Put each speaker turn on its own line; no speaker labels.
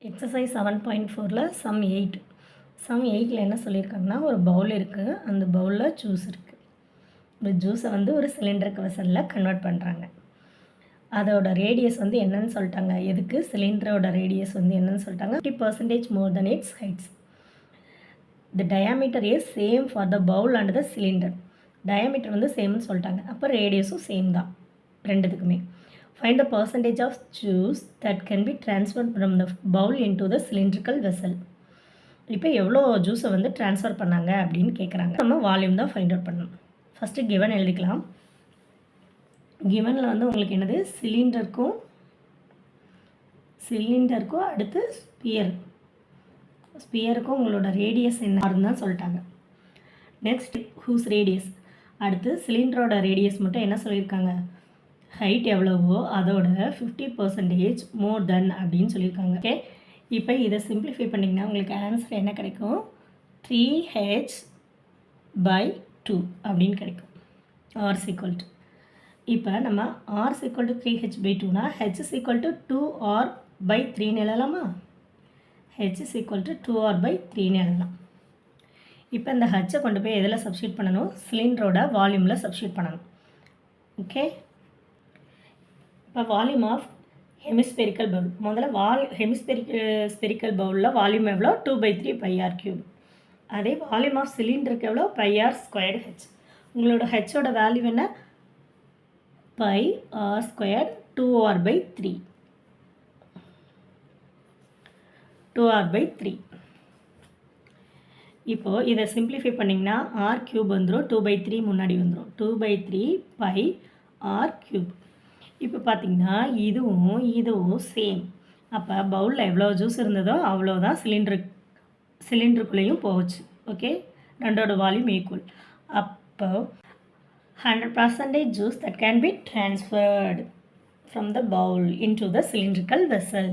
Exercise 7.4ல some 8 என்ன சொல்லியிருக்காங்கன்னா, ஒரு பவுல் இருக்குது. அந்த பவுலில் ஜூஸ் இருக்குது. இந்த ஜூஸை ஒரு சிலிண்டருக்கு வெசலில் கன்வெர்ட் பண்ணுறாங்க. அதோட ரேடியஸ் என்னன்னு சொல்லிட்டாங்க. எதுக்கு சிலிண்டரோட ரேடியஸ் என்னன்னு சொல்லிட்டாங்க. 50% more then it's heights. The diameter is same for the bowl and the cylinder. Diameter சேம்னு சொல்லிட்டாங்க. அப்போ ரேடியஸும் சேம் தான் ரெண்டுத்துக்குமே. Find the percentage of juice that can be transferred from the bowl into the cylindrical vessel. இப்போ எவ்வளோ ஜூஸை transfer பண்ணாங்க அப்படின்னு கேட்குறாங்க. நம்ம வால்யூம் தான் ஃபைண்ட் அவுட் பண்ணணும். ஃபஸ்ட்டு கிவன் எழுதிக்கலாம். கிவனில் உங்களுக்கு என்னது சிலிண்டருக்கும் அடுத்து ஸ்பியருக்கும் உங்களோட ரேடியஸ் என்னன்னு தான் சொல்லிட்டாங்க. நெக்ஸ்ட் ஹூஸ் ரேடியஸ், அடுத்து சிலிண்டரோட ரேடியஸ் மட்டும் என்ன சொல்லியிருக்காங்க, ஹைட் எவ்வளவோ அதோட 50% மோர் தென் அப்படின்னு சொல்லியிருக்காங்க. ஓகே, இப்போ இதை சிம்பிளிஃபை பண்ணிங்கன்னா உங்களுக்கு ஆன்சர் என்ன கிடைக்கும், 3h/2 அப்படின்னு கிடைக்கும். ஆர் ஈக்குவல் டு, இப்போ நம்ம ஆர் ஈக்குவல் டு 3h/2னா h ஈக்குவல் டு 2r/3 எழுதலாமா? h ஈக்குவல் டு 2r/3 எழுதலாம். இப்போ இந்த ஹச்சை கொண்டு போய் எதில் சப்ஸ்டியூட் பண்ணணும், சிலிண்டரோட வால்யூமில் சப்ஸ்டியூட் பண்ணணும். ஓகே, இப்போ வால்யூம் ஆஃப் ஹெமிஸ்பெரிக்கல் பவுல், முதல்ல ஸ்பெரிக்கல் பவுலில் வால்யூம் எவ்வளோ, 2/3 πr3. அதே வால்யூம் ஆஃப் சிலிண்டருக்கு எவ்வளோ, πr²h. உங்களோட ஹெச்சோட வேல்யூ என்ன, πr² 2r/3. இப்போது இதை சிம்பிளிஃபை பண்ணிங்கன்னா r³ வந்துடும், 2/3 முன்னாடி வந்துடும், 2/3 πr³. இப்போ பார்த்தீங்கன்னா இதுவும் சேம். அப்போ பவுலில் எவ்வளோ ஜூஸ் இருந்ததோ அவ்வளோதான் சிலிண்டருக்குள்ளேயும் போச்சு. ஓகே, ரெண்டோட வால்யூம் ஈக்குவல். அப்போ 100% juice that can be transferred from the bowl into the cylindrical vessel.